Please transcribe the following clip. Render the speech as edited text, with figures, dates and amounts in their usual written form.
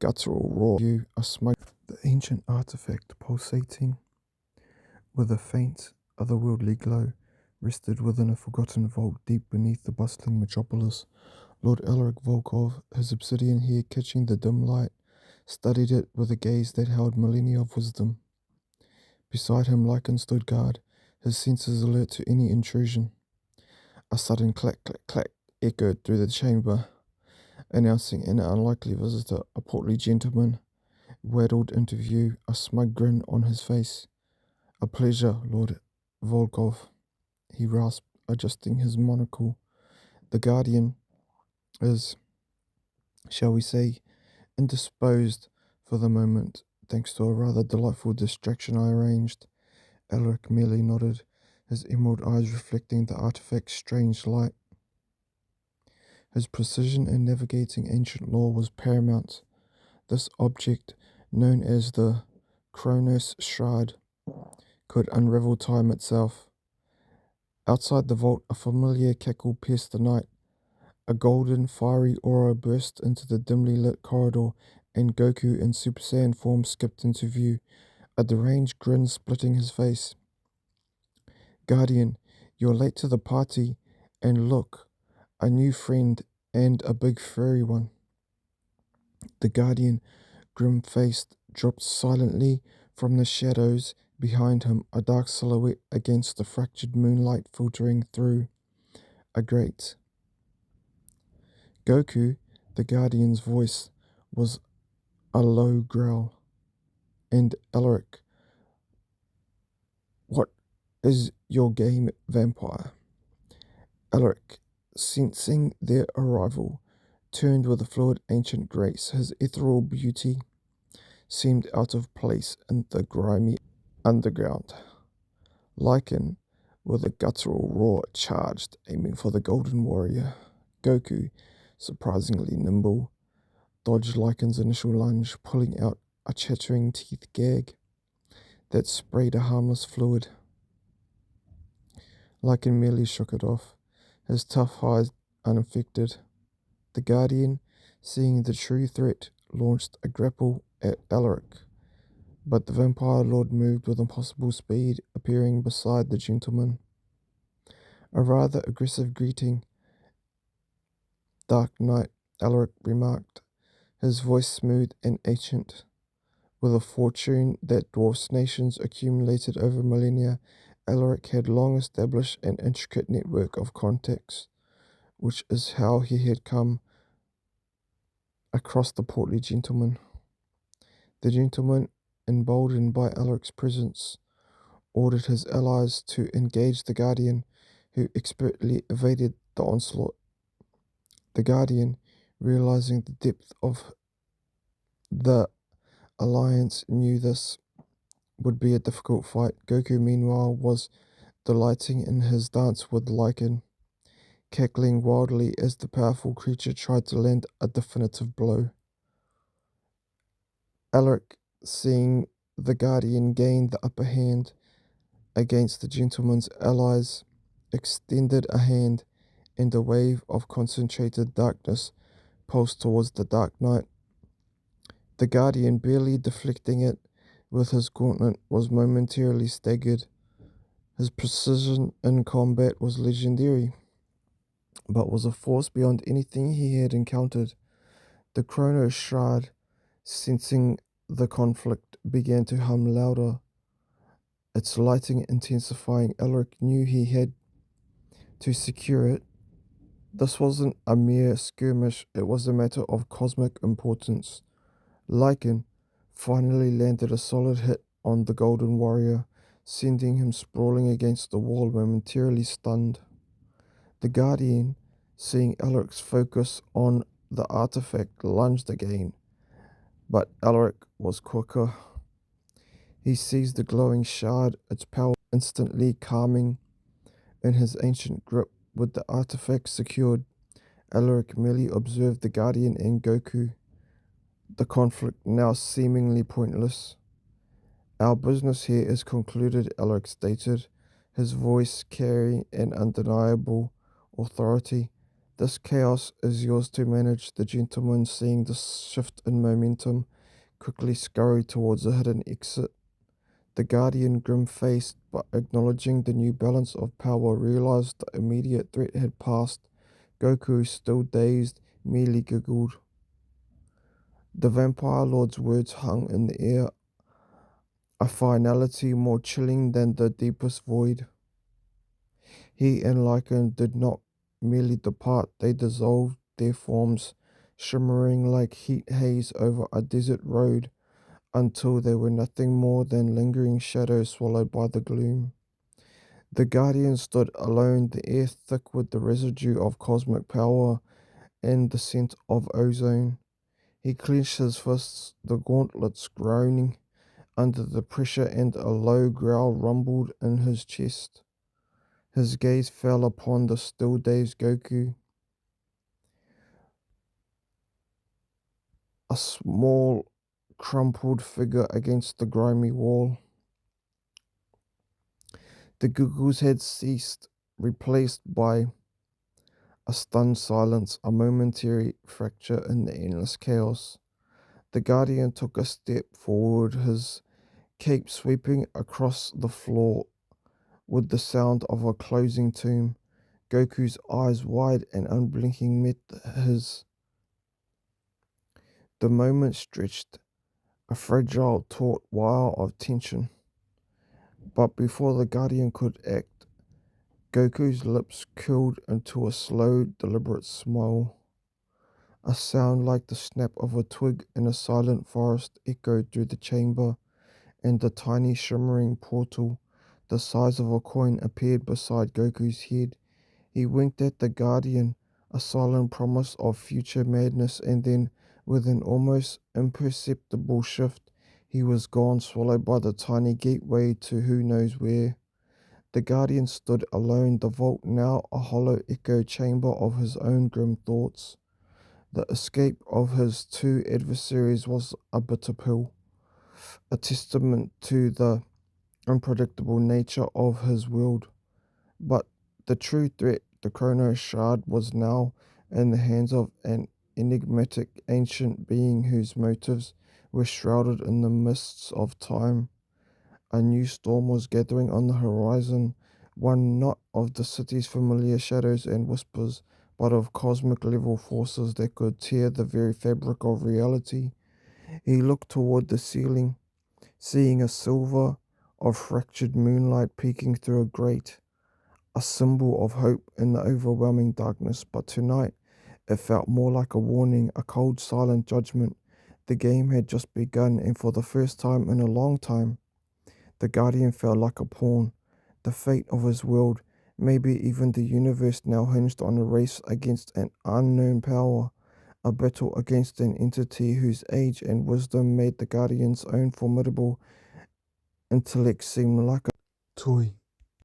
guttural roar. You a smug. The ancient artifact pulsating with a faint, otherworldly glow rested within a forgotten vault deep beneath the bustling metropolis. Lord Elric Volkov, his obsidian hair catching the dim light, studied it with a gaze that held millennia of wisdom. Beside him, Lycan stood guard, his senses alert to any intrusion. A sudden clack, clack, clack echoed through the chamber, announcing an unlikely visitor. A portly gentleman waddled into view, a smug grin on his face. "A pleasure, Lord Volkov," he rasped, adjusting his monocle. "The Guardian is, shall we say, indisposed for the moment, thanks to a rather delightful distraction I arranged." Elric merely nodded, his emerald eyes reflecting the artifact's strange light. His precision in navigating ancient lore was paramount. This object, known as the Chronos Shroud, could unravel time itself. Outside the vault, a familiar cackle pierced the night. A golden, fiery aura burst into the dimly lit corridor, and Goku in Super Saiyan form skipped into view, a deranged grin splitting his face. "Guardian, you're late to the party, and look, a new friend, and a big furry one." The Guardian, grim-faced, dropped silently from the shadows behind him, a dark silhouette against the fractured moonlight filtering through a grate. "Goku," the Guardian's voice was a low growl. "And Elric, what is your game, vampire?" Elric, sensing their arrival, turned with a fluid ancient grace. His ethereal beauty seemed out of place in the grimy underground. Lycan, with a guttural roar, charged, aiming for the golden warrior. Goku, surprisingly nimble, dodged Lycan's initial lunge, pulling out a chattering teeth gag that sprayed a harmless fluid. Lycan merely shook it off, his tough hide unaffected. The Guardian, seeing the true threat, launched a grapple at Elric, but the Vampire Lord moved with impossible speed, appearing beside the gentleman. "A rather aggressive greeting, Dark Knight," Elric remarked, his voice smooth and ancient. With a fortune that dwarfs nations accumulated over millennia, Elric had long established an intricate network of contacts, which is how he had come across the portly gentleman. The gentleman, emboldened by Elric's presence, ordered his allies to engage the Guardian, who expertly evaded the onslaught. The Guardian, realizing the depth of the alliance, knew this would be a difficult fight. Goku, meanwhile, was delighting in his dance with Lycan, cackling wildly as the powerful creature tried to land a definitive blow. Elric, seeing the Guardian gain the upper hand against the gentleman's allies, extended a hand, and a wave of concentrated darkness pulsed towards the Dark Knight. The Guardian, barely deflecting it with his gauntlet, was momentarily staggered. His precision in combat was legendary, but was a force beyond anything he had encountered. The Chrono Shroud, sensing the conflict, began to hum louder, its lighting intensifying. Elric knew he had to secure it. This wasn't a mere skirmish, it was a matter of cosmic importance. Lycan finally landed a solid hit on the Golden Warrior, sending him sprawling against the wall, momentarily stunned. The Guardian, seeing Elric's focus on the artifact, lunged again, but Elric was quicker. He seized the glowing shard, its power instantly calming in his ancient grip. With the artifact secured, Elric merely observed the Guardian and Goku, the conflict now seemingly pointless. "Our business here is concluded," Elric stated, his voice carrying an undeniable authority. This chaos is yours to manage. The gentleman, seeing the shift in momentum, quickly scurried towards a hidden exit. The guardian, grim-faced but acknowledging the new balance of power, realized the immediate threat had passed. Goku, still dazed, merely giggled. The vampire lord's words hung in the air, a finality more chilling than the deepest void. He and Lycan did not merely depart, they dissolved, their forms shimmering like heat haze over a desert road, until they were nothing more than lingering shadows swallowed by the gloom. The Guardian stood alone, the air thick with the residue of cosmic power and the scent of ozone. He clenched his fists, the gauntlets groaning under the pressure, and a low growl rumbled in his chest. His gaze fell upon the still dazed Goku, a small, crumpled figure against the grimy wall. The giggles had ceased, replaced by a stunned silence, a momentary fracture in the endless chaos. The Guardian took a step forward, his cape sweeping across the floor with the sound of a closing tomb. Goku's eyes, wide and unblinking, met his. The moment stretched, a fragile, taut wire of tension. But before the Guardian could act, Goku's lips curled into a slow, deliberate smile. A sound like the snap of a twig in a silent forest echoed through the chamber, and a tiny shimmering portal, the size of a coin, appeared beside Goku's head. He winked at the Guardian, a silent promise of future madness, and then, with an almost imperceptible shift, he was gone, swallowed by the tiny gateway to who knows where. The Guardian stood alone, the vault now a hollow echo chamber of his own grim thoughts. The escape of his two adversaries was a bitter pill, a testament to the unpredictable nature of his world. But the true threat, the Chrono Shard, was now in the hands of an enigmatic ancient being whose motives were shrouded in the mists of time. A new storm was gathering on the horizon, one not of the city's familiar shadows and whispers, but of cosmic level forces that could tear the very fabric of reality. He looked toward the ceiling, seeing a silver of fractured moonlight peeking through a grate, a symbol of hope in the overwhelming darkness. But tonight it felt more like a warning, a cold, silent judgment. The game had just begun, and for the first time in a long time, the Guardian felt like a pawn. The fate of his world, maybe even the universe, now hinged on a race against an unknown power, a battle against an entity whose age and wisdom made the Guardian's own formidable intellect seem like a toy.